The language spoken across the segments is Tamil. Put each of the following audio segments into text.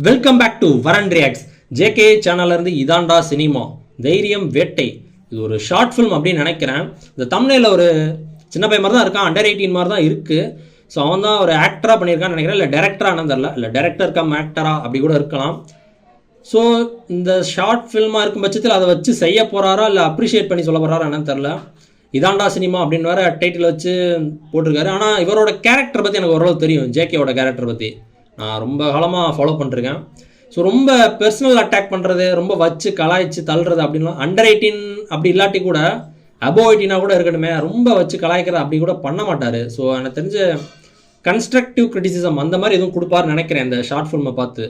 வெல்கம் பேக் டு வரன் ரியாக்ட்ஸ். ஜேகே சேனல்லேருந்து இதாண்டா சினிமா தைரியம் வேட்டை. இது ஒரு ஷார்ட் ஃபிலிம் அப்படின்னு நினைக்கிறேன். இந்த தம்ப்நெயில்ல ஒரு சின்ன பையன் மாதிரி தான் இருக்கான், அண்டர் 18 மாதிரி தான் இருக்குது. ஸோ அவன் தான் ஒரு ஆக்டராக பண்ணியிருக்கான்னு நினைக்கிறேன், இல்லை டேரக்டராக தெரில, இல்லை டேரக்டர் கம் ஆக்டரா அப்படி கூட இருக்கலாம். ஸோ இந்த ஷார்ட் ஃபில்மாக இருக்கும் பட்சத்தில் அதை வச்சு செய்ய போகிறாரா இல்லை அப்ரிஷியேட் பண்ணி சொல்ல போகிறாரா என்னன்னு தெரில. இதாண்டா சினிமா அப்படின்னு வேறு டைட்டில் வச்சு போட்டிருக்காரு. ஆனால் இவரோட கேரக்டர் பற்றி எனக்கு ஓரளவு தெரியும், ஜேகேவோட கேரக்டர் பற்றி நான் ரொம்ப காலமாக ஃபாலோ பண்ணிருக்கேன். ஸோ ரொம்ப பர்சனல் அட்டாக் பண்ணுறது, ரொம்ப வச்சு கலாய்ச்சி தள்ளுறது அப்படின்லாம், அண்டர் 18 அப்படி இல்லாட்டி கூட அபோவ் 18 கூட இருக்கணுமே, ரொம்ப வச்சு கலாய்க்கிறது அப்படி கூட பண்ண மாட்டார். ஸோ எனக்கு தெரிஞ்ச கன்ஸ்ட்ரக்டிவ் கிரிட்டிசிசம் அந்த மாதிரி எதுவும் கொடுப்பாருன்னு நினைக்கிறேன் இந்த ஷார்ட் ஃபில்மை பார்த்து.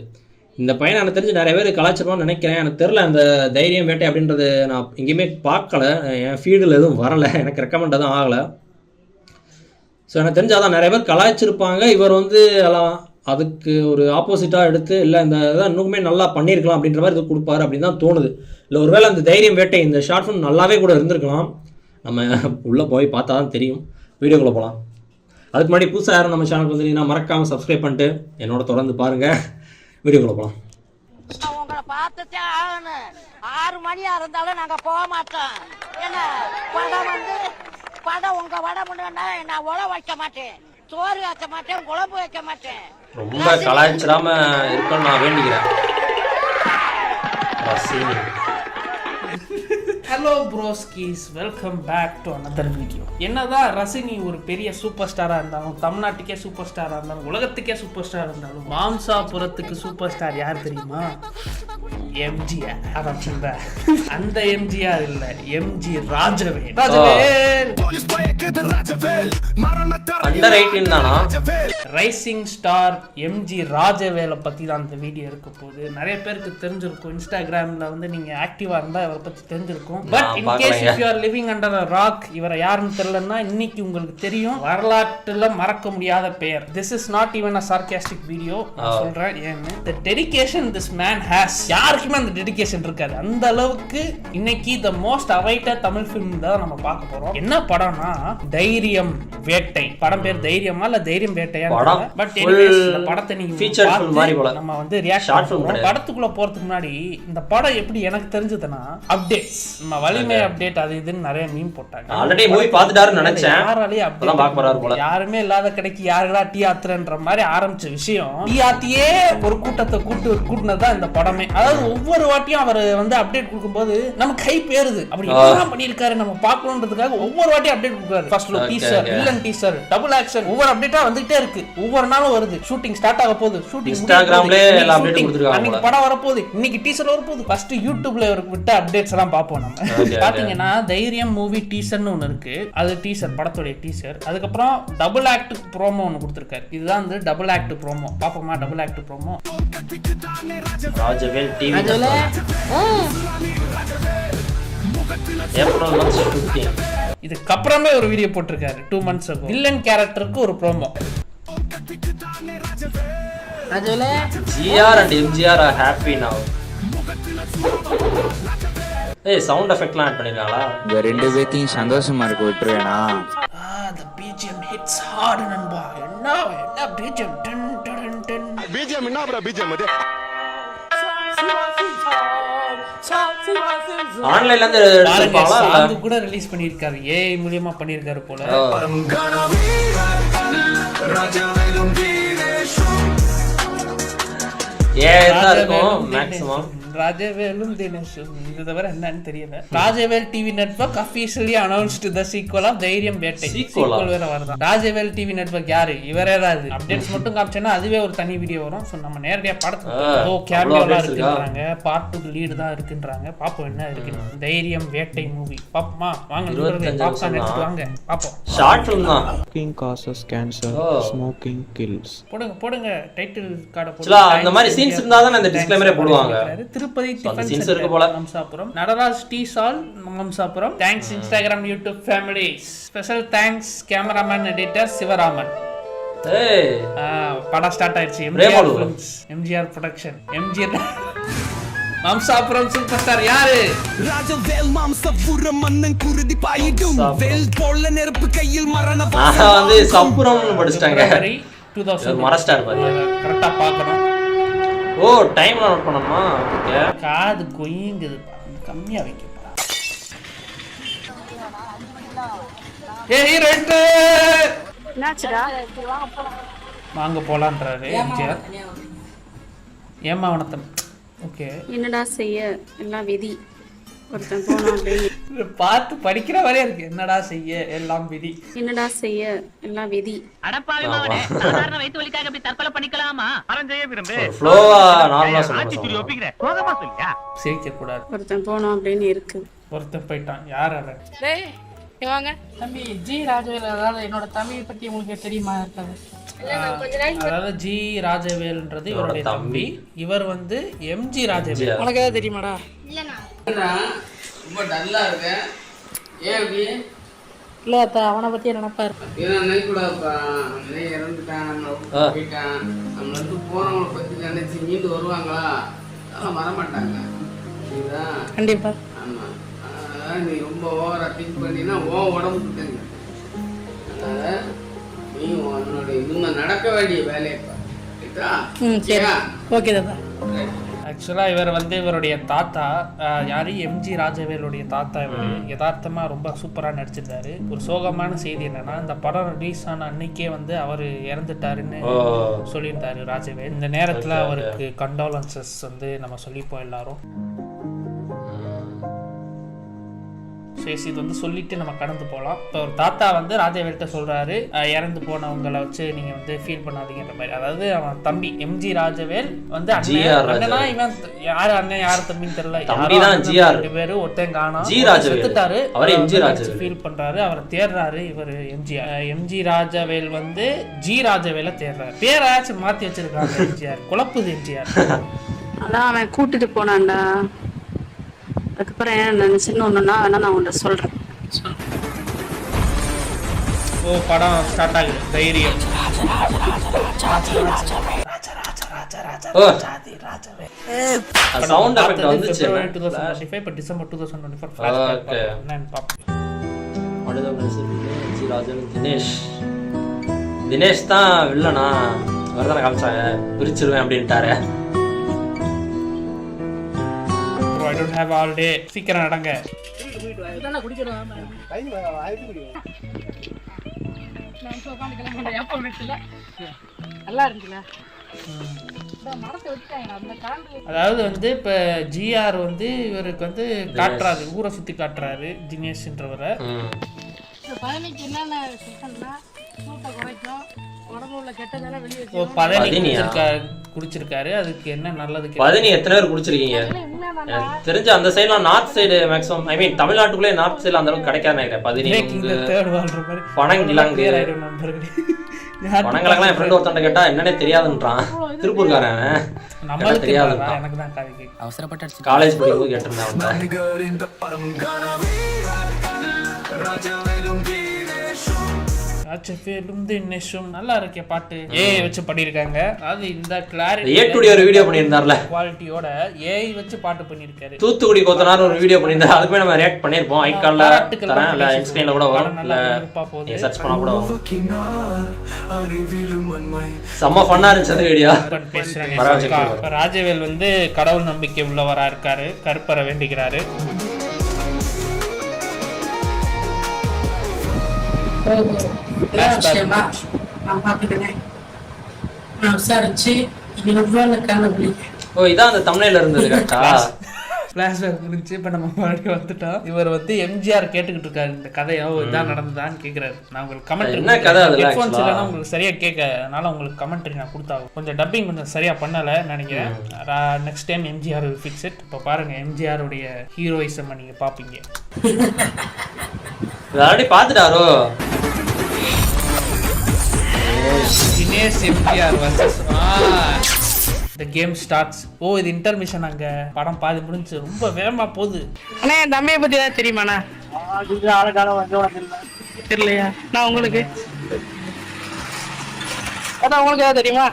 இந்த பையனை எனக்கு தெரிஞ்சு நிறைய பேர் கலாச்சாரம்னு நினைக்கிறேன். எனக்கு தெரில அந்த தைரியம் வேட்டை அப்படின்றது நான் எங்கேயுமே பார்க்கல, என் ஃபீல்டில் எதுவும் வரலை, எனக்கு ரெக்கமெண்ட் எதுவும் ஆகலை. ஸோ எனக்கு தெரிஞ்சாதான் நிறைய பேர் கலாய்ச்சிருப்பாங்க. இவர் எல்லாம் அதுக்கு ஒரு ஆப்போசிட்டாக எடுத்து இல்லை இந்த இதை இன்னுமே நல்லா பண்ணியிருக்கலாம் அப்படின்ற மாதிரி இது கொடுப்பாரு அப்படின்னு தான் தோணுது. இல்லை ஒருவேளை அந்த தைரியம் வேட்டை இந்த ஷார்ட் ஃபிலிம் நல்லாவே கூட இருந்திருக்கலாம். நம்ம உள்ளே போய் பார்த்தா தான் தெரியும். வீடியோக்குள்ளே போகலாம். அதுக்கு முன்னாடி புதுசாக யாரும் நம்ம சேனலுக்கு வந்தீங்கன்னா மறக்காமல் சப்ஸ்கிரைப் பண்ணிட்டு என்னோட தொடர்ந்து பாருங்கள். வீடியோக்குள்ளே போகலாம். உங்களை பார்த்துட்டே ஆகணும். 6 மணியா இருந்தாலும் நாங்க போக மாட்டோம். என்ன படம் உங்க வடை முன்னா நான் உழ வைக்க மாட்டேன், சோறு வைக்க மாட்டேன், குழம்பு வைக்க மாட்டேன். ரொம்ப கலாய்ச்சிடாம இருக்கணும்னு நான் வேண்டிக்கிறேன். Hello broskis, welcome back to another video. என்னதான் ரசினி ஒரு பெரிய சூப்பர் ஸ்டாராக இருந்தாலும், தமிழ்நாட்டுக்கே சூப்பர் ஸ்டாராக இருந்தாலும், உலகத்துக்கே சூப்பர் ஸ்டார் இருந்தாலும், மாம்சாபுரத்துக்கு சூப்பர் ஸ்டார் யார் தெரியுமா? எம்ஜிஆர். அதான் சொல்ற அந்த எம்ஜிஆர் இல்ல, எம்ஜி ராஜவேல். அண்டர் 18 தானா? ரைசிங் ஸ்டார் எம்ஜி ராஜவேலை பத்தி தான் இந்த வீடியோ இருக்க போகுது. நிறைய பேருக்கு தெரிஞ்சிருக்கும், இன்ஸ்டாகிராம்ல நீங்க ஆக்டிவா இருந்தா இவரை பத்தி தெரிஞ்சிருக்கும். But in case if you are living under a rock, இவரை யாருன்னு தெரியலன்னா இன்னைக்கு உங்களுக்கு தெரியும். வரலாற்றுல மறக்க முடியாத பெயர். This is not even a sarcastic video. நான் சொல்றேன் ஏன்னு. the dedication this man has, யாருக்குமே அந்த டெடிகேஷன் இருக்காது. அந்த அளவுக்கு இன்னைக்கு the most awaited Tamil film தான் நம்ம பார்க்க போறோம். என்ன படம்னா தைரியம் வேட்டை. படம் பேர் தைரியமா இல்ல தைரியம் வேட்டையா? பட் எனிவேஸ் இந்த படத்தை நீங்க ஃபீச்சர் ஃபில்ம் மாதிரி போல நம்ம ரியாக்ஷன் பண்ணுவோம். படத்துக்குள்ள போறதுக்கு முன்னாடி இந்த படம் எப்படி எனக்கு தெரிஞ்சதுன்னா, அப்டேட்ஸ் நம்ம வலிமை அப்டேட் அது இதுன்னு நிறைய மீம் போட்டாங்க. ஆல்ரெடி மூவி பார்த்துட்டாருன்னு நினைச்சேன். யாராலே அப்டேட் பார்க்க போறாரு போல. யாருமே இல்லாத கடைக்கு யாருடா டீ ஆத்துறன்ற மாதிரி ஆரம்பிச்ச விஷயம், டீ ஆத்தியே ஒரு கூட்டத்தை கூட்டினதுதான் இந்த படமே. அதாவது ஒவ்வொரு வாட்டியும் அவர் அப்டேட் கொடுக்கும்போது நமக்கு கை பேருது. அப்படி என்னதான் பண்ணிருக்காரு நம்ம பார்க்கணுன்றதுக்காக ஒவ்வொரு வாட்டியும் அப்டேட் கொடுக்குறாரு. First look teaser, villain teaser, double action, ஒவ்வொரு அப்டேட்டா வந்துட்டே இருக்கு. ஒவ்வொரு நாளும் வருது. ஷூட்டிங் ஸ்டார்ட் ஆக போகுது, ஷூட்டிங் இன்ஸ்டாகிராம்ல எல்லா அப்டேட் கொடுத்துருக்காங்க. அன்னைக்கு படம் வர போகுது, இன்னைக்கு டீசர் வர போகுது. ஃபர்ஸ்ட் யூடியூப்ல விட்ட அப்டேட்ஸ் எல்லாம் பாப்போம் நம்ம. பாத்தீங்கன்னா தைரியம் மூவி டீசர்னு ஒன்னு இருக்கு, அது டீசர், படத்தோட டீசர். அதுக்கப்புறம் டபுள் ஆக்ட் ப்ரோமோ ஒன்னு கொடுத்திருக்காரு. இதுதான் டபுள் ஆக்ட் ப்ரோமோ. பாப்போமா double act promo? Rajavel TV April 15. இதுக்கப்புறமே ஒரு வீடியோ போட்டிருக்காரு 2 months ago. வில்லன் கேரக்டருக்கு ஒரு promo. GR and MGR are happy now. ஏய் சவுண்ட் எஃபெக்ட்லாம் ஆட் பண்ணிருக்காங்களா? இந்த ரெண்டு பேத்தையும் சந்தோஷமா இருக்க விட்டுருவேனா? the BGM hits hard நண்பா. என்ன BGM done done done. BGM என்ன bro BGM அது? ஆன்லைன்ல இருந்து எடுத்துப்பாங்களா? அது கூட ரிலீஸ் பண்ணிருக்காரு, AI மூலமா பண்ணிருக்காரு போல. ஏதா இருக்கும் மேக்ஸிமம். ராஜவேலும் தினேஷும், இது தவிர என்னன்னு தெரியல. Rajavel TV network officially announced the sequel of Dhairiyam Vettai. Sequel வேற வருது. ராஜவேல் டிவி நெட்வொர்க் யாரு? இவரே தான். அப்டேட்ஸ் மட்டும் காமிச்சேன்னா அதுவே ஒரு தனி வீடியோ வரும். சோ நம்ம நேரடியா படத்துக்கு கேமியோலாம் இருக்குன்றாங்க, பார்ட் 2 லீட் தான் இருக்குன்றாங்க. பாப்போம் என்ன இருக்குன்னு. தைரியம் வேட்டை மூவி பாப்போமா? வாங்க பாப்கார்ன் எடுத்து வாங்க பாப்போம். ஷார்ட் ஃபிலிம் தான். Smoking causes cancer, smoking kills. போடுங்க டைட்டில் கார்ட போடுங்க. அந்த மாதிரி சீன்ஸ் இருந்தா தான் இந்த டிஸ்க்ளைமரே போடுவாங்க. திருப்பதி டிஃபென்ஸ் மாம்சாபுரம், நடராஜ் டீ சால் Mamsapuram. Thanks Instagram YouTube family. Special thanks cameraman editor Sivaraman. படம் ஸ்டார்ட் ஆயிடுச்சு. MGR production. MGR Mamsapuram super star யாரு? ராஜவேல் மாம்சாபுரம் மன்னன் குருதி பாயிடும் வேல் போல நெருப்பு கையில் மரண சப்புரம்னு படிச்சிட்டாங்க. 2000 மர ஸ்டார் பாரு. கரெக்ட்டா பார்க்கணும். ஓ டைம் நோட் பண்ணணுமா? ஓகே. காது கொய்யுங்குது, கம்மியா வைக்கப்பா. ஏய் ரெண்டு என்னாச்சுடா? வாங்க போலான்றாரு எம்ஜிஆர். ஏமா வணக்கம். ஓகே. என்னடா செய்ய, எல்லாம் விதி. ஒருத்தன் போனோம் அப்படின்னு பார்த்து படிக்கிற வரையும் இருக்கு. என்னடா செய்ய எல்லாம் விதி. என்னடா செய்ய, எல்லாம் விதி. அடப்பாவி மகனே, சாதாரண வயித்து வலிக்காக அப்படி தற்கொலை பண்ணிக்கலாமா? அரஞ்சைய விரும்பு. ஃப்ளோவா நார்மலா சொல்லுங்க. ஒப்பிக்கிறேன். கோகமா சொல்லியா? சிரிக்க கூடாது. ஒருத்தன் போனோம் அப்படின்னு இருக்கு. ஒருத்தன் போயிட்டான். யார் அவன்? டேய் இங்க வாங்க தம்பி. ஜி ராஜவேல், அதாவது என்னோட தம்பி பத்தி உங்களுக்கு தெரியுமா இருக்காது? அதாவது ஜி ராஜவேல்ன்றது இவருடைய தம்பி. இவர் வந்து எம்ஜி ராஜவேல். உனக்கு ஏதாவது தெரியுமாடா? ரொம்ப டல்லா இருக்கேன். ஏன் அப்படி? இல்ல அத்தா, அவனை பத்தி நினைப்பாரு. நினைக்கூடாதுப்பா. அவனே இறந்துட்டான், நம்மளை விட்டு போயிட்டான். நம்மள விட்டு போறவங்களை பத்தி நினைச்சு மீண்டு வருவாங்களா? அதெல்லாம் வரமாட்டாங்க. இதுதான் கண்டிப்பா. ஆமா. அதனால நீ ரொம்ப ஓவரா திங்க் பண்ணினா உன் உடம்பு கிட்டங்க. அதனால நீ உன்னோட இனிமே நடக்க வேண்டிய வேலையை பாரு. சரி, ஓகே தாத்தா. ஆக்சுவலாக இவர் வந்து இவருடைய தாத்தா யாரு, எம்ஜி ராஜவேலுடைய தாத்தா. இவர் யதார்த்தமா ரொம்ப சூப்பராக நடிச்சிருந்தாரு. ஒரு சோகமான செய்தி என்னன்னா, இந்த படம் ரிலீஸ் ஆன அன்னைக்கே வந்து அவர் இறந்துட்டாருன்னு சொல்லியிருந்தாரு ராஜவேல். இந்த நேரத்தில் அவருக்கு கண்டோலன்சஸ் வந்து நம்ம சொல்லிப்போம் எல்லாரும். சரி, இது வந்து சொல்லிட்டு நம்ம கடந்து போகலாம். இப்போ ஒரு தாத்தா வந்து ராஜவேல்கிட்ட சொல்றாரு, இறந்து போனவங்களை வச்சு நீங்க வந்து ஃபீல் பண்ணாதீங்கன்ற மாதிரி. அதாவது அவன் தம்பி எம்ஜி ராஜவேல் வந்து அண்ணனா, இவன் யாரு அண்ணன் யாரு தம்பின்னு தெரியல. ரெண்டு பேரும் ஒருத்தன் காணோம், செத்துட்டாரு. ஃபீல் பண்றாரு, அவரை தேடுறாரு. இவர் எம்ஜி ராஜவேல் வந்து ஜி ராஜவேல தேடுறாரு. பேராச்சும் மாத்தி வச்சிருக்காங்க எம்ஜிஆர். குழப்புது எம்ஜிஆர். அதான் அவன் கூட்டிட்டு போனான்டா. அதுக்கப்புறம் என்ன நினைச்சுன்னு ஒண்ணுன்னா வேணா நான் உன்கிட்ட சொல்றேன். ஓ படம் ஸ்டார்ட் ஆகுது. தைரியம். சவுண்ட் எஃபெக்ட் வந்துச்சு. 2025 பட் டிசம்பர் 2024 ஃபிளாஷ்பேக் என்னன்னு பாப்போம். தினேஷ் தான் வில்லனா வரதான காமிச்சாங்க. பிரிச்சிருவேன் அப்படின்ட்டாரு. I don't have all day. சீக்கிரம் நடங்க. நல்லா இருக்குல்ல? அதாவது வந்து இப்ப ஜிஆர் வந்து இவருக்கு வந்து காட்டுறாரு, ஊரை சுத்தி காட்டுறாரு தினேஷ்ன்றவரை. என்னென்ன குறைக்கும், உடம்புல உள்ள கெட்டதெல்லாம் வெளியே. ஓ பதனி குடிச்சிருக்காரு. அதுக்கு என்ன நல்லது? பதனி எத்தனை பேர் குடிச்சிருக்கீங்க? தெரிஞ்ச அந்த சைடுலாம் நார்த் சைடு மேக்ஸிமம், ஐ மீன் தமிழ்நாட்டுக்குள்ளே நார்த் சைடுல அந்த அளவுக்கு கிடைக்காது நினைக்கிறேன். பதனி பனங்கிழங்கு பனங்கிழங்குலாம் என் ஃப்ரெண்ட் ஒருத்தன் கேட்டா என்னன்னே தெரியாதுன்றான். திருப்பூர்காரன். நம்மளுக்கு தெரியாதுன்றான். எனக்கு தான் அவசரப்பட்டு காலேஜ் படிக்கும்போது கேட்டிருந்தேன். நல்லா இருக்கே பாட்டு. ஏஐ வச்சு பண்ணிருக்காங்க. அது இந்த கிளாரிட்டி ஒரு வீடியோ பண்ணியிருந்தார்ல, குவாலிட்டியோட ஏஐ வச்சு பாட்டு பண்ணிருக்காரு. தூத்துக்குடி கொத்தனார் ஒரு வீடியோ பண்ணியிருந்தாரு. அதுக்கு போய் நம்ம ரியாக்ட் பண்ணிருப்போம். ஐகான்ல தரேன், இல்ல இன்ஸ்டால கூட வரும், இல்ல சர்ச் பண்ணா கூட வரும். செம்ம ஃபன்னா இருந்துச்சு அந்த வீடியோ. ராஜவேல் வந்து கடவுள் நம்பிக்கை உள்ளவரா இருக்காரு. கருப்பரை வேண்டிக்கிறாரு. ஓ இதான் அந்த தமிழ்ல இருந்தது கரெக்ட்டா? ஃபிளாஷ்பேக் முடிஞ்சு இப்போ நம்ம மறுபடியும் வந்துட்டோம். இவர் வந்து எம்ஜிஆர் கேட்டுக்கிட்டு இருக்காரு இந்த கதையோ இதான் நடந்ததான்னு கேட்குறாரு. நான் உங்களுக்கு கமெண்ட் என்ன கதை அது ஹெட்ஃபோன்ஸ் இல்லைன்னா உங்களுக்கு சரியா கேட்க, அதனால உங்களுக்கு கமெண்ட்ரி நான் கொடுத்தாகும். கொஞ்சம் டப்பிங் கொஞ்சம் சரியா பண்ணலை நினைக்கிறேன். Next time MGR will fix it. இப்போ பாருங்க எம்ஜிஆர் உடைய ஹீரோயிசம் நீங்க பாப்பீங்க. ஆல்ரெடி பார்த்துட்டாரோ? Dinesh MGR versus The game starts. ஓ இது இன்டர்மிஷன். அங்க படம் பாதி முடிஞ்சு ரொம்ப வேகமா போகுது. அண்ணா என் தம்பியை பத்தி ஏதாவது தெரியுமாண்ணா? தெரியலையா? நான் உங்களுக்கு அதான் உங்களுக்கு ஏதாவது தெரியுமா?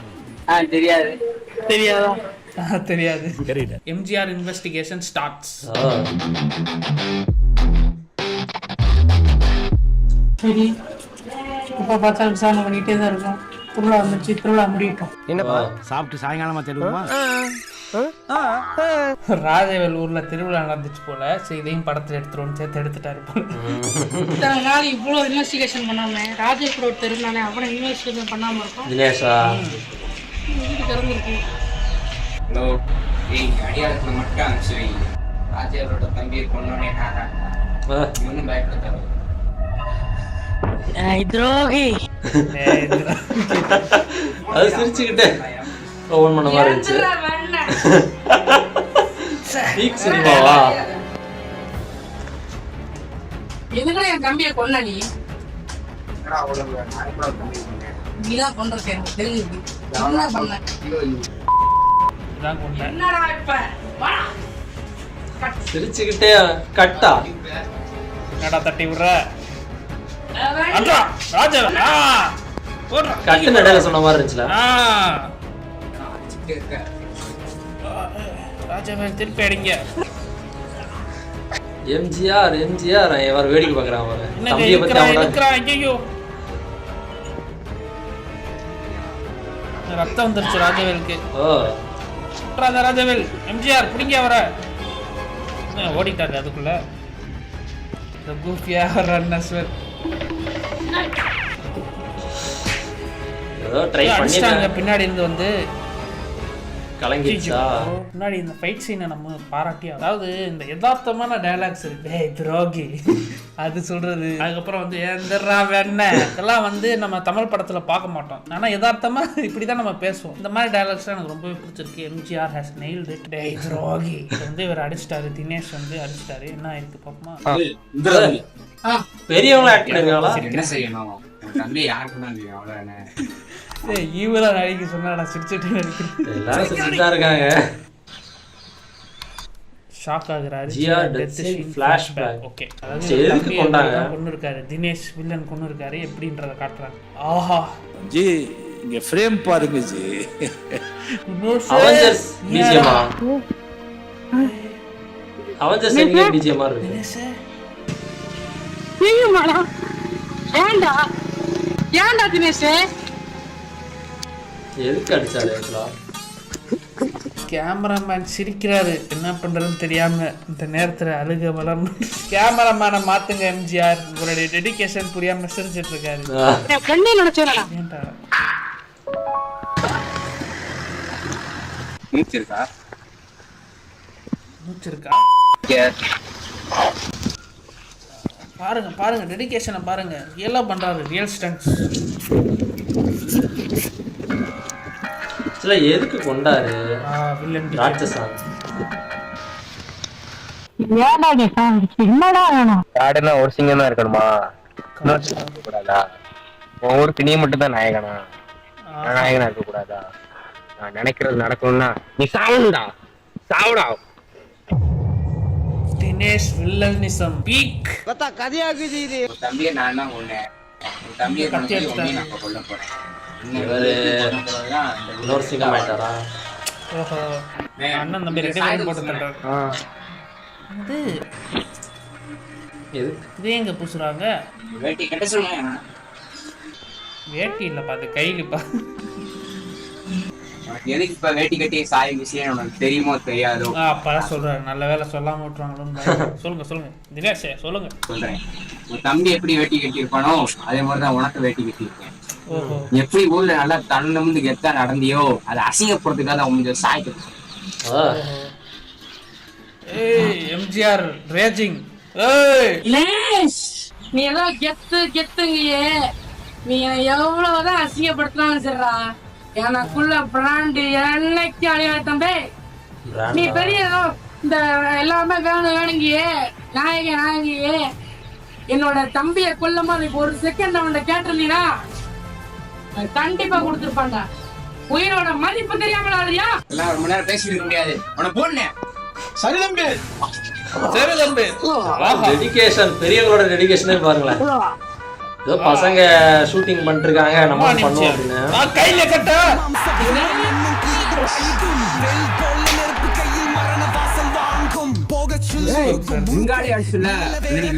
தெரியாது. தெரியாதா? தெரியாது. MGR investigation starts. சரி, இப்போ பார்த்தா விசாரணை பண்ணிட்டே தான் இருக்கும். திருவிழா வந்துச்சு, திருவிழா முடியட்டும். என்னப்பா சாப்பிட்டு சாயங்காலமா தெரியுமா? ராஜவேல் ஊர்ல திருவிழா நடந்துச்சு போல, சரி இதையும் படத்துல எடுத்துருவோம் சேர்த்து எடுத்துட்டாரு போல. இத்தனை நாள் இவ்வளோ இன்வெஸ்டிகேஷன் பண்ணாம ராஜேஷ் கூட ஒருத்தர் இருந்தானே, அவனை இன்வெஸ்டிகேஷன் பண்ணாம இருக்கும். தினேஷா வீடு திறந்துருக்கு. ஹலோ, அடியாளத்துல மட்டும் அனுப்பிச்சு ராஜேவரோட தம்பியை கொண்டோன்னே ஒன்றும் பயப்பட தேவை. துரோகி. அது சிரிச்சுக்கிட்டே ஓபன் பண்ண மாதிரி இருந்துச்சு. பீக் சினிமாவா? எதுக்குள்ள என் தம்பியை கொல்ல நீ? நீதான் கொண்டிருக்க, எனக்கு தெரியுது. என்ன பண்ண? இதான் கொண்டேன். என்னடா இப்ப? வா. சிரிச்சுக்கிட்டே கட்டா என்னடா தட்டி விடுற? அட்ரா ராஜவேல். போடுறா. கட்டு நடையில சொன்ன மாதிரி இருந்துச்சுல. ராஜவேல் திருப்பி அடிங்க. எம்ஜிஆர் எம்ஜிஆர் இவர் வேடிக்கை பார்க்கறான். அவரு என்னங்க தம்பியை பத்தி அவன இருக்கிறான். ஐயோ, ரத்தம் வந்துருச்சு ராஜவேலுக்கு. ராஜவேல் எம்ஜிஆர் பிடிங்க அவரை. ஓடிட்டாரு அதுக்குள்ள. கூஃபியா ரன்னஸ்வர் ஏதோ ட்ரை பண்ணிட்டாங்க. பின்னாடி இருந்து வந்து கலங்கிச்சா. முன்னாடி இந்த ஃபைட் சீனை நம்ம பாராட்டி, அதாவது இந்த யதார்த்தமான டயலாக்ஸ் இருக்கு, டேய் துரோகி அது சொல்றது, அதுக்கப்புறம் வந்து எந்தரா வெண்ண இதெல்லாம் வந்து நம்ம தமிழ் படத்துல பார்க்க மாட்டோம். ஆனா யதார்த்தமா இப்படிதான் நம்ம பேசுவோம். இந்த மாதிரி டயலாக்ஸ் எனக்கு ரொம்பவே பிடிச்சிருக்கு. MGR has nailed it. டேய் துரோகி வந்து இவர் அடிச்சிட்டாரு, தினேஷ் வந்து அடிச்சிட்டாரு. என்ன இருக்கு பாப்போமா? பெரியவங்க ஆக்ட் பண்ணிருக்காங்களா? என்ன செய்யணும்? தம்பி யாருக்கு தான் தெரியும், அவ்வளோதானே. ஈவலா நடிக்க சொன்னா நான் சிரிச்சுட்டு நடிக்கிறேன். எல்லாரும் சிரிச்சுதான் இருக்காங்க. ஷாக் ஆகுறாரு. GR death scene flashback. Okay, எதுக்கு கொண்டாங்க? கொன்னு இருக்காரு தினேஷ், வில்லன் கொன்னு இருக்காரு. எப்படின்றத காட்டுறாங்க. ஆஹா ஜி இங்க ஃப்ரேம் பாருங்க ஜி. அவெஞ்சர்ஸ் பிஜிஎம்மா? அவெஞ்சர்ஸ் எங்க பிஜிஎம்மா இருக்கு? தினேஷ் நீயுமாடா? ஏன்டா ஏன்டா தினேஷ்? எதுக்கு அடிச்சாரு? கேமராமேன் சிரிக்கிறாரு. என்ன பண்றதுன்னு தெரியாம இந்த நேரத்துல அழுக வளம். கேமராமேனை மாத்துங்க எம்ஜிஆர், உங்களுடைய டெடிகேஷன் புரியாம சிரிச்சிட்டு இருக்காரு. என் ஃப்ரெண்டே நினைச்சேடா. ஏன்டா மூச்சிருக்கா? மூச்சிருக்கா? பாருங்க பாருங்க டெடிகேஷனை பாருங்க. ரியலா பண்றாரு, ரியல் ஸ்டன்ட்ஸ். சில எதுக்கு கொண்டாரு? வில்லன் ராட்சசன். ஏன்டா நீ என்னடா வேணும்? காடுனா ஒரு சிங்கம் தான் இருக்கணுமா? கூடாதா? ஒவ்வொரு நீ மட்டும் தான் நாயகனா? நாயகனா இருக்க கூடாதா? நான் நினைக்கிறது நடக்கணும்னா நீ சாவணும்டா, சாவடா. Dinesh villainism peak. பத்தா கதையாகுது இது. தம்பியை நான் தான் கொண்டேன். தம்பியை நான் கொல்ல போறேன். இவரு இன்னொரு சிங்கம் ஆயிட்டாரா? ஓஹோ, அண்ணன் தம்பி ரெண்டு பேரும் போட்டு தட்டாரு. இது இது எங்க பூசுறாங்க? வேட்டி கட்ட சொல்லுங்க. வேட்டி இல்லப்பா, அது கையிலப்பா. எதுக்கு இப்ப வேட்டி கட்டி சாய விஷயம் உனக்கு தெரியுமோ தெரியாதோ? அப்பதான் சொல்றாரு. நல்ல வேலை சொல்லாம விட்டுருவாங்களோன்னு. சொல்லுங்க சொல்லுங்க தினேஷ் சொல்லுங்க. சொல்றேன், உன் தம்பி எப்படி வேட்டி கட்டி இருப்பானோ அதே மாதிரிதான் உனக்கு வேட்டி கட்டி இருக்கேன். எப்படி ஊர்ல நல்லா தன்னமுந்து கெத்தா நடந்தியோ அதை அசிங்கப்படுறதுக்காக அவங்க சாய்க்கு. எம்ஜிஆர் ரேஜிங். நீ எல்லாம் கெத்து கெத்துங்கியே, நீ எவ்வளவுதான் அசிங்கப்படுத்தினாலும் சரிடா, எனக்குள்ள பிராண்டு என்னைக்கு அழியா தம்பி. நீ பெரிய இந்த எல்லாமே வேணுங்கியே, நாயகியே, என்னோட தம்பியை கொல்லமா ஒரு செகண்ட் அவன்கிட்ட கேட்டிருந்தீங்கன்னா கண்டிப்பா கொடுத்துருப்பாண்டா. உயிரோட மதிப்பு தெரியாமல் ஆகுறியா? எல்லாம் ஒரு மணி நேரம் பேசிட்டு இருக்க முடியாது. உன போடுனேன். சரி தம்பி, சரி தம்பி. டெடிகேஷன், பெரியவங்களோட டெடிகேஷனே பாருங்களேன். ஏதோ பசங்க ஷூட்டிங் பண்ணிட்டு இருக்காங்க, நம்ம பண்ணுவோம் அப்படின்னு. கையில கட்ட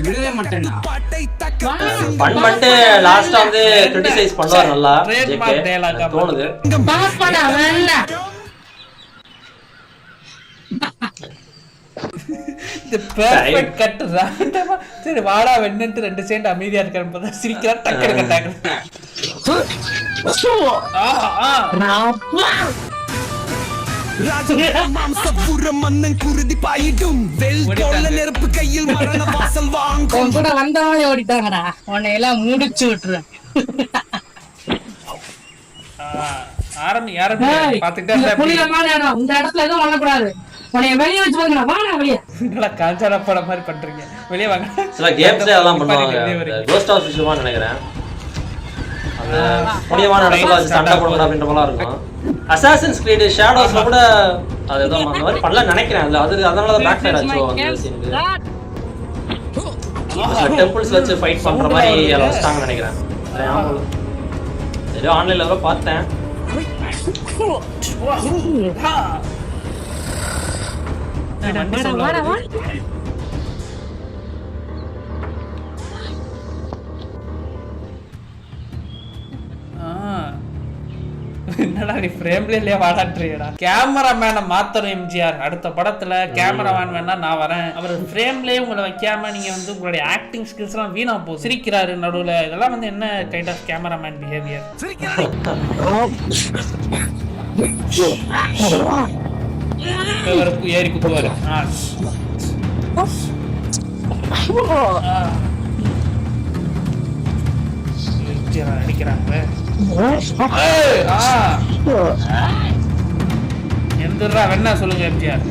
விடவே மாட்டேன். ஃபன் பண்ணிட்டு லாஸ்டா வந்து கிரிட்டிசைஸ் பண்ணுவார் நல்லா Trademark dialogue எனக்கு தோணுது. இந்த பெர்ஃபெக்ட் கட் ராண்டமா சரி வாடா வெண்ணன்ட்டு 2 செகண்ட் அமைதியா இருக்கான்னு பார்த்தா சிரிக்கிறா டக்கர் கட்டாங்க. மாம்சபுரம் மன்னன் குருதி பாயிடும் வெல் போல நெருப்பு கையில் மரண வாசல் வாங்கும். உன் கூட வந்தவங்களே ஓடிட்டாங்கடா, உன்னை எல்லாம் முடிச்சு விட்டுறேன். ஆரம்பி பாத்துக்கிட்டே இந்த இடத்துல எதுவும் பண்ணக்கூடாது, உன்னை வெளியே வச்சு பாருங்க. வாடா வெளியே. காஞ்சாரா படம் மாதிரி பண்றீங்க, வெளியே வாங்க. சில கேம்ஸ்ல அதெல்லாம் பண்ணுவாங்க. கோஸ்ட் ஆஃப் விஷயமா நினைக்கிறேன். அந்த புனியமான இடத்துல வச்சு சண்டை போடுற அப்படின்ற மாதிரிலாம் இருக்கும். அசாசின்ஸ் கிரீட் ஷேடோஸ்ல கூட அது ஏதோ அந்த மாதிரி பண்ணலாம் நினைக்கிறேன். அது அதனால தான் பேக் ஃபயர் ஆச்சு அந்த சீனுக்கு. டெம்பிள்ஸ் வச்சு ஃபைட் பண்ற மாதிரி எல்லாம் வச்சிட்டாங்கன்னு நினைக்கிறேன். ஏதோ ஆன்லைன்ல கூட பார்த்தேன். என்னடா நீ ஃப்ரேம்லயே வாடாட்றியடா. கேமராமேனை மாத்தணும் எம்ஜிஆர். அடுத்த படத்துல கேமராமேன் வேணா நான் வரேன், அவர் ஃப்ரேம்லயே உங்களை வைக்காம நீங்க வந்து உங்களுடைய ஆக்டிங் ஸ்கில்ஸ் எல்லாம் வீணா போகுது. சிரிக்கிறாரு நடுவுல, இதெல்லாம் வந்து என்ன கைண்ட் ஆஃப் கேமராமேன் பிஹேவியர்? ஏறி குத்துவாரு. அடிக்கிறாங்க. எந்திரா வேணா சொல்லுங்க எம்ஜிஆர்.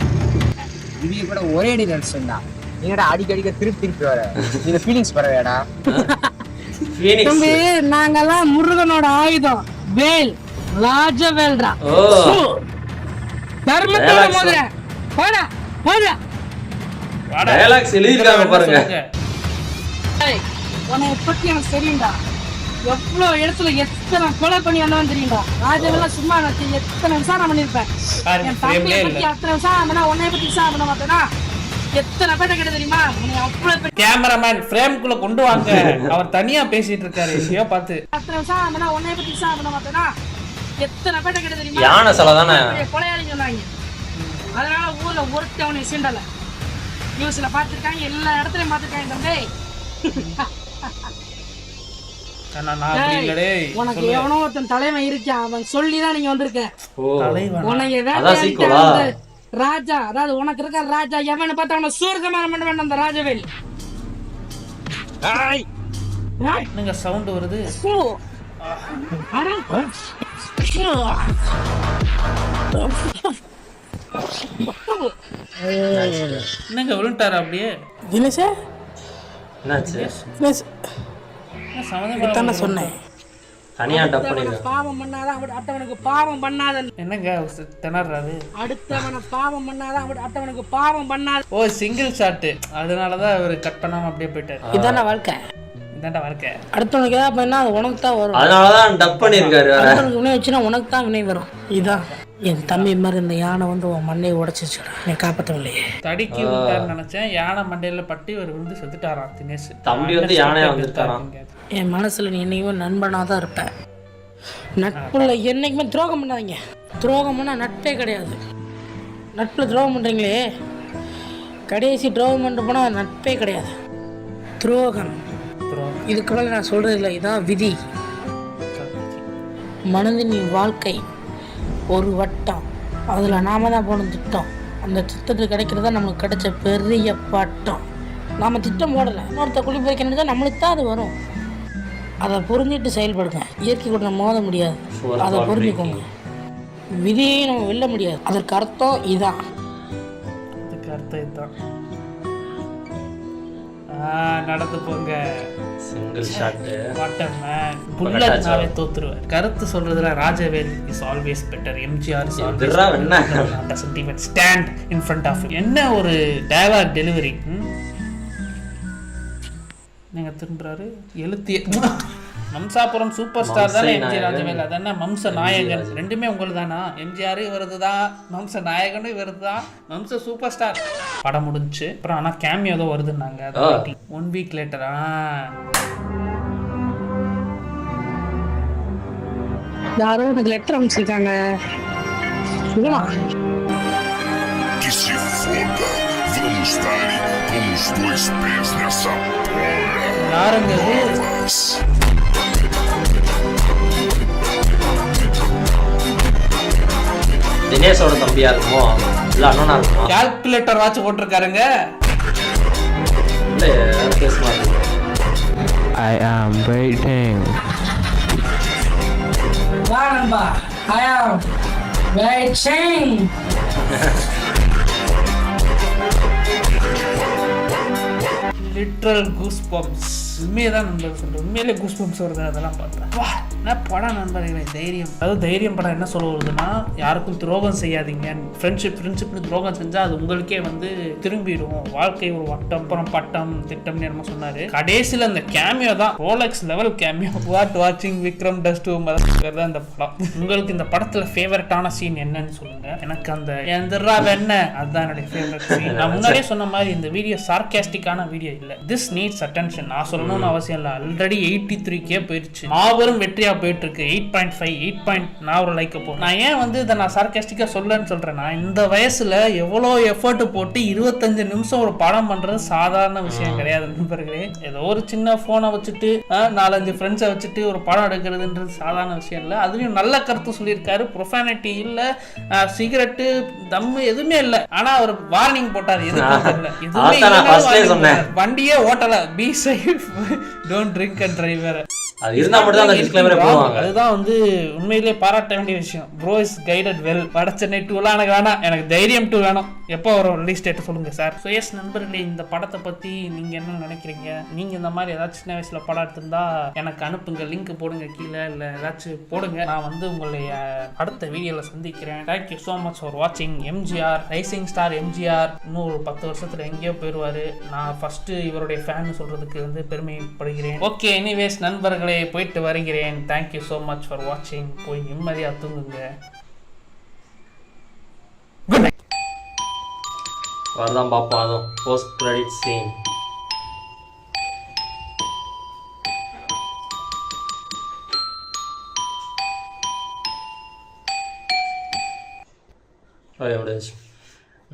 இது கூட ஒரே அடி நடிச்சா நீங்கடா அடிக்கடிக்க திருப்பி வர இந்த ஃபீலிங்ஸ் பரவாடா. தம்பி நாங்கெல்லாம் முருகனோட ஆயுதம், வேல், ராஜவேல்ரா. தர்மத்தோட மோதிர போடா போடா. டயலாக்ஸ் எழுதிருக்காங்க பாருங்க. உன்னை பத்தி எனக்கு தெரியும்டா, எவ்வளவு இடத்துல எத்தனை கொலை பண்ணி வந்தவன் தெரியும்டா. ராஜாவெல்லாம் சும்மா எத்தனை விசாரணை பண்ணிருப்பேன். என் தம்பியை பத்தி அத்தனை விசாரணை பண்ணா, உன்னை பத்தி விசாரணை பண்ண மாட்டேனா எத்தனை பேட்ட கிட்ட தெரியுமா? அவ்வளவு கேமராமேன் ஃப்ரேம்குள்ள கொண்டு வாங்க, அவர் தனியா பேசிட்டு இருக்காரு எங்கேயோ பார்த்து. அத்தனை விசாரணை பண்ணா, உன்னை பத்தி விசாரணை பண்ண மாட்டேனா எத்தனை பேட்ட கிட்ட தெரியுமா? யானை சலை தானே கொலையாளிங்க சொன்னாங்க. அதனால ஊர்ல ஒருத்த அவனை சீண்டல. நியூஸ்ல பாத்துருக்காங்க, எல்லா இடத்துலயும் பாத்துருக்காங்க. தம்பி உனக்கு எவனோ ஒருத்தன் தலைவன் இருக்கான், அவன் சொல்லிதான் நீங்க வந்திருக்க. உனக்கு ராஜா, அதாவது உனக்கு இருக்க ராஜா எவனை பார்த்தா அவனை சூர்கமான பண்ண வேண்டாம். அந்த ராஜவேல் நீங்க சவுண்ட் வருது. என்னங்க விழுந்துட்டாரு அப்படியே? தினேஷ் என்னாச்சு? சொன்னேன் தனியா டப் பண்ணிருக்காங்க. பாவம் பண்ணாதான் அடுத்தவனுக்கு பாவம் பண்ணாத. என்னங்க திணறாரு? அடுத்தவனை பாவம் பண்ணாதான் அடுத்தவனுக்கு பாவம் பண்ணாத. ஓ சிங்கிள் ஷாட், அதனாலதான் அவர் கட் பண்ணாம அப்படியே போயிட்டாரு. இதான வாழ்க்கை, இதான்டா வாழ்க்கை. அடுத்தவனுக்கு ஏதாவது பண்ணா அது உனக்கு தான் வரும். அதனாலதான் டப் பண்ணிருக்காரு. அடுத்தவனுக்கு வினை வச்சுன்னா உனக்கு தான் வினை வரும். இதான் என் தம்பி மாதிரி இந்த யானை வந்து உன் மண்டையை உடைச்சிச்சுடா, நீ காப்பாற்றவில்லையே. தடிக்கி விட்டாருன்னு நினைச்சேன், யானை மண்டையில பட்டு இவர் விழுந்து செத்துட்டாராம் தினேஷ். தம்பி வந்து யானையா வந்துட்டாராம். என் மனசுல நீ என்னைக்குமே நண்பனாக தான் இருப்பேன். நட்புல என்னைக்குமே துரோகம் பண்ணாதீங்க. துரோகம் பண்ணால் நட்பே கிடையாது. நட்பில் துரோகம் பண்ணுறீங்களே, கடைசி துரோகம் பண்ணிட்டு போனால் நட்பே கிடையாது. துரோகம் இதுக்கு மேலே நான் சொல்கிறது இல்லை, இதான் விதி. மனதின் வாழ்க்கை ஒரு வட்டம், அதில் நாம தான் போன திட்டம். அந்த திட்டத்தில் கிடைக்கிறதா நம்மளுக்கு கிடைச்ச பெரிய பட்டம். நாம் திட்டம் போடலை, இன்னொருத்த குழி பறிக்கிறது தான் நம்மளுக்கு தான் அது வரும். அதை புரிஞ்சிட்டு செயல்படுங்க. இயற்கை கூட நம்ம மோத முடியாது, அதை புரிஞ்சுக்கோங்க. விதியை நம்ம வெல்ல முடியாது, அதற்கு அர்த்தம் இதான். அதுக்கு அர்த்தம் இதுதான். நடந்து போங்க. Single shot. What a man. புல்லட்னாவே தோத்துருவார். கருத்து சொல்றதுல Rajavel is always better. MGR is always doesn't even stand in front of him. என்ன ஒரு டயலாக் டெலிவரி. நீங்க திரும்புறாரு எழுத்திய மம்சாபுரம் சூப்பர் ஸ்டார் தானே எம்ஜி ராஜவேல், அதானே மம்ச நாயகன். ரெண்டுமே உங்களுக்கு தானா? எம்ஜிஆர் இவரது தான், மம்ச நாயகனும் இவரது தான், மம்ச சூப்பர் ஸ்டார். படம் முடிஞ்சு அப்புறம் ஆனால் கேமியோ ஏதோ வருதுன்னாங்க 1 வீக் லேட்டரா. யாரோ எனக்கு லெட்டர் அனுப்பிச்சிருக்காங்க. Que se foda, vamos dar com os 2 pés nessa porra. யாருங்க இது? தினேஷோட தம்பியா இருக்குமோ இல்ல அண்ணனா இருக்குமோ? கால்குலேட்டர் வாட்ச் போட்டிருக்காருங்க. இல்ல கேஸ் மாதிரி. I am waiting. வா நண்பா, I am waiting. Literal goose bumps. உண்மையை தான் நண்பர் சொல்கிறேன், உண்மையிலே கூஸ் பம்ப்ஸ் வருது அதெல்லாம் பார்த்தேன். வா என்ன படம் நண்பர்களே, தைரியம். அதாவது தைரியம் படம் என்ன சொல்ல வருதுன்னா, யாருக்கும் துரோகம் செய்யாதீங்க, ஃப்ரெண்ட்ஷிப்னு துரோகம் செஞ்சால் அது உங்களுக்கே வந்து திரும்பிடும், வாழ்க்கை ஒரு வட்டம் அப்புறம் பட்டம் திட்டம்னு என்னமோ சொன்னார். கடைசியில் அந்த கேமியோ தான் ரோலெக்ஸ் லெவல் கேமியோ. வாட்சிங் விக்ரம் டஸ் டூ தான் இந்த படம். உங்களுக்கு இந்த படத்தில் ஃபேவரட்டான சீன் என்னன்னு சொல்லுங்கள். எனக்கு அந்த எந்திரா வெண்ண அதுதான் என்னுடைய ஃபேவரட் சீன். நான் முன்னாடியே சொன்ன மாதிரி இந்த வீடியோ சார்காஸ்டிக்கான வீடியோ இல்லை. This needs attention. நான் சொல்லணும்னு அவசியம் இல்லை, ஆல்ரெடி 83K போயிடுச்சு, மாபெரும் வெற்றியா போயிட்டு இருக்கு. 8.5 8 ஒரு லைக் போ. நான் ஏன் வந்து இதை நான் சார்காஸ்டிக்கா சொல்லன்னு சொல்றேன்னா, இந்த வயசுல எவ்வளோ எஃபர்ட் போட்டு 25 நிமிஷம் ஒரு படம் பண்றது சாதாரண விஷயம் கிடையாது நண்பர்களே. ஏதோ ஒரு சின்ன போனை வச்சுட்டு 4-5 ஃப்ரெண்ட்ஸை வச்சுட்டு ஒரு படம் எடுக்கிறதுன்றது சாதாரண விஷயம் இல்லை. அதுலயும் நல்ல கருத்து சொல்லியிருக்காரு. ப்ரொஃபானிட்டி இல்ல, சிகரெட்டு தம்மு எதுவுமே இல்லை. ஆனா அவர் வார்னிங் போட்டார், எதுவுமே வண்டியே ஓட்டல, be safe, don't drink and drive. வேற அது இருந்தா மட்டும் தான் அந்த டிஸ்க்ளைமரே போடுவாங்க. அதுதான் வந்து உண்மையிலேயே பாராட்ட வேண்டிய விஷயம். Bro is guided well. வட சென்னை 2 எனக்கு வேணாம், எனக்கு தைரியம் 2 வேணும். எப்போ வரும் ரிலீஸ் டேட் சொல்லுங்க சார். ஸோ எஸ் நண்பர்களே, இந்த படத்தை பற்றி நீங்கள் என்ன நினைக்கிறீங்க? நீங்கள் இந்த மாதிரி ஏதாச்சும் சின்ன வயசில் படம் எடுத்திருந்தா எனக்கு அனுப்புங்க, லிங்க் போடுங்க கீழே, இல்லை ஏதாச்சும் போடுங்க. நான் வந்து உங்களுடைய அடுத்த வீடியோவில் சந்திக்கிறேன். தேங்க்யூ ஸோ மச் ஃபார் வாட்சிங். எம்ஜிஆர், ரைசிங் ஸ்டார் எம்ஜிஆர் இன்னும் ஒரு 10 வருஷத்தில் எங்கேயோ போயிடுவார். நான் ஃபஸ்ட்டு இவருடைய ஃபேன் சொல்கிறதுக்கு வந்து பெருமைப்படுகிறேன். ஓகே, எனிவேஸ் நண்பர்கள் போயிட்டு வருகிறேன். தேங்க்யூ ஸோ மச் ஃபார் வாட்சிங். போய் நிம்மதியா தூங்குங்க. Good night. வரதான் பார்ப்போம், அதுவும் போஸ்ட் கிரெடிட் சீன்.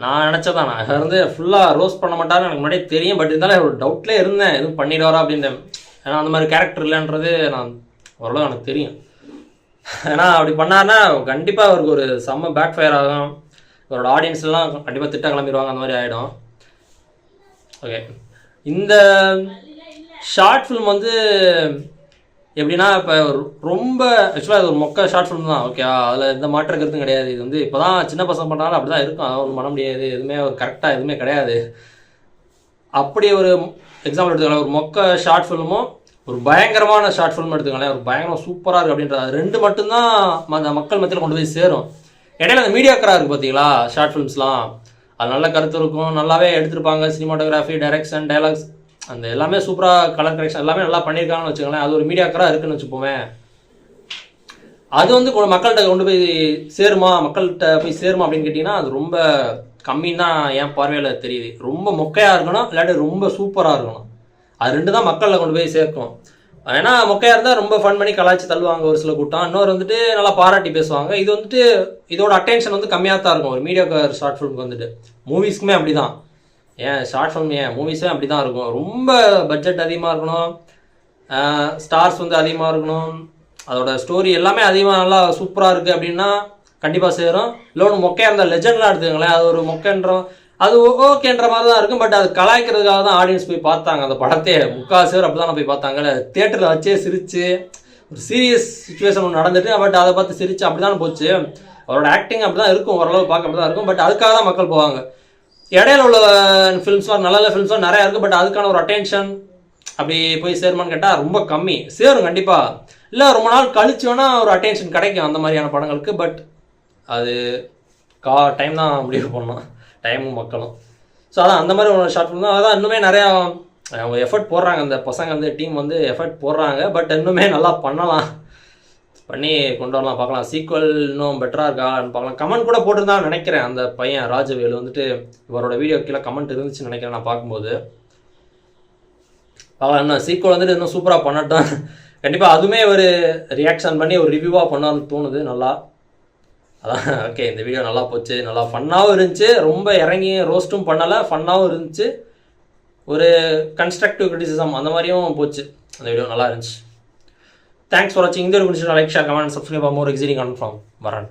நான் நினச்சதான், நான் வந்து ஃபுல்லாக ரோஸ்ட் பண்ண மாட்டாருன்னு எனக்கு முன்னாடியே தெரியும். பட் இருந்தாலும் ஒரு டவுட்லேயே இருந்தேன், எதுவும் பண்ணிடுவாரா அப்படின்னு. ஏன்னா அந்த மாதிரி கேரக்டர் இல்லைன்றது நான் ஓரளவு எனக்கு தெரியும். ஏன்னா அப்படி பண்ணாருன்னா கண்டிப்பாக அவருக்கு ஒரு செம்ம பேக் ஃபயர் ஆகும். அவரோட ஆடியன்ஸ்லாம் கண்டிப்பாக திட்ட கிளம்பிடுவாங்க, அந்த மாதிரி ஆகிடும். ஓகே, இந்த ஷார்ட் ஃபிலிம் வந்து எப்படின்னா, இப்போ ரொம்ப ஆக்சுவலாக இது ஒரு மொக்க ஷார்ட் ஃபிலிம் தான். ஓகேவா, அதில் எந்த மாற்ற கருத்தும் கிடையாது. இது வந்து இப்போ தான் சின்ன பசங்க பண்ணுறாலும் அப்படி தான் இருக்கும், அதாவது ஒன்றும் பண்ண முடியாது. எதுவுமே ஒரு கரெக்டாக எதுவுமே கிடையாது. அப்படி ஒரு எக்ஸாம்பிள் எடுத்துக்கலாம், ஒரு மொக்க ஷார்ட் ஃபிலிமும் ஒரு பயங்கரமான ஷார்ட் ஃபிலிம் எடுத்துக்கலாம். ஒரு பயங்கரமாக சூப்பராக இருக்குது அப்படின்றது, அது ரெண்டு மட்டும்தான் அந்த மக்கள் மத்தியில் கொண்டு போய் சேரும். இடையில அந்த மீடியாக்கராக இருக்குது பார்த்தீங்களா ஷார்ட் ஃபிலிம்ஸ்லாம், அது நல்ல கருத்து இருக்கும், நல்லாவே எடுத்திருப்பாங்க. சினிமாட்டோகிராஃபி, டைரக்ஷன், டைலாக்ஸ், அந்த எல்லாமே சூப்பராக, கலர் கரெக்ஷன் எல்லாமே நல்லா பண்ணியிருக்காங்கன்னு வச்சுக்கோங்களேன். அது ஒரு மீடியாக்கராக இருக்குன்னு வச்சுப்போமே. அது வந்து மக்கள்கிட்ட கொண்டு போய் சேருமா, மக்கள்கிட்ட போய் சேருமா அப்படின்னு கேட்டிங்கன்னா அது ரொம்ப கம்மின்னு தான் என் பார்வையில் தெரியுது. ரொம்ப மொக்கையாக இருக்கணும், இல்லாட்டி ரொம்ப சூப்பராக இருக்கணும். அது ரெண்டு தான் மக்களில் கொண்டு போய் சேர்க்கும். ஏன்னா மொக்கையாக இருந்தால் ரொம்ப ஃபன் பண்ணி கலாய்ச்சி தள்ளுவாங்க ஒரு சில கூட்டம், இன்னொரு வந்துட்டு நல்லா பாராட்டி பேசுவாங்க. இது வந்துட்டு இதோட அட்டென்ஷன் வந்து கம்மியாக தான் இருக்கும் ஒரு மீடியாக்கார் ஷார்ட் ஃபிலிமுக்கு வந்துட்டு. மூவிஸ்க்குமே அப்படி தான், ஏன் ஷார்ட் ஃபிலிம் ஏன் மூவிஸே அப்படி தான் இருக்கும். ரொம்ப பட்ஜெட் அதிகமாக இருக்கணும், ஸ்டார்ஸ் வந்து அதிகமாக இருக்கணும், அதோட ஸ்டோரி எல்லாமே அதிகமாக நல்லா சூப்பராக இருக்குது அப்படின்னா கண்டிப்பாக சேரும். இல்லை ஒன்று மொக்கையாக இருந்தால் லெஜெண்ட்லாம் எடுத்துக்கங்களேன், அது ஒரு மொக்கைன்றோம், அது ஓகேன்ற மாதிரி தான் இருக்கும். பட் அது கலாய்க்கிறதுக்காக தான் ஆடியன்ஸ் போய் பார்த்தாங்க அந்த படத்தையே. 3/4 அப்படி தான் போய் பார்த்தாங்க. தியேட்டரில் வச்சே சிரிச்சு, ஒரு சீரியஸ் சுச்சுவேஷன் ஒன்று நடந்துட்டு பட் அதை பார்த்து சிரிச்சு அப்படி தான் போச்சு. அவரோட ஆக்டிங் அப்படி தான் இருக்கும், ஓரளவு பார்க்க அப்படி தான் இருக்கும். பட் அதுக்காக தான் மக்கள் போவாங்க. இடையில உள்ள ஃபிலிம்ஸ்லாம் நல்ல ஃபிலிம்ஸ்லாம் நிறையா இருக்குது. பட் அதுக்கான ஒரு அட்டென்ஷன் அப்படி போய் சேருமான்னு கேட்டால் ரொம்ப கம்மி. சேரும் கண்டிப்பாக, இல்லை ரொம்ப நாள் கழிச்சு வேணால் ஒரு அட்டென்ஷன் கிடைக்கும் அந்த மாதிரியான படங்களுக்கு. பட் அது டைம் தான் முடிவு பண்ணணும், டைமும் மக்களும். ஸோ அதான் அந்த மாதிரி ஒரு ஷார்ட் ஃபிலிம் தான். அதான் இன்னுமே நிறையா அவங்க எஃபர்ட் போடுறாங்க, அந்த பசங்க வந்து டீம் வந்து எஃபர்ட் போடுறாங்க. பட் இன்னுமே நல்லா பண்ணலாம். பண்ணி கொண்டு வரலாம், பார்க்கலாம். சீக்வல் இன்னும் பெட்டராக இருக்கான்னு பார்க்கலாம். கமெண்ட் கூட போட்டிருந்தான்னு நினைக்கிறேன் அந்த பையன் ராஜவேலு வந்துட்டு, இவரோட வீடியோ கீழே கமெண்ட் இருந்துச்சுன்னு நினைக்கிறேன் நான் பார்க்கும்போது. பார்க்கலாம், இன்னும் சீக்வல் வந்துட்டு இன்னும் சூப்பராக பண்ணட்டும். கண்டிப்பாக அதுவுமே ஒரு ரியாக்ஷன் பண்ணி ஒரு ரிவ்யூவாக பண்ணான்னு தோணுது நல்லா. அதான் ஓகே, இந்த வீடியோ நல்லா போச்சு, நல்லா ஃபன்னாகவும் இருந்துச்சு, ரொம்ப இறங்கி ரோஸ்ட்டும் பண்ணலை, ஃபன்னாகவும் இருந்துச்சு, ஒரு கன்ஸ்ட்ரக்டிவ் கிரிட்டிசிசம் அந்த மாதிரியும் போச்சு. அந்த வீடியோ நல்லா இருந்துச்சு. தேங்க்ஸ் ஃபார் வாட்சிங். இந்த வீடியோ பிடிச்சிருந்தா like, share, comment, subscribe for more exciting content from வரன்.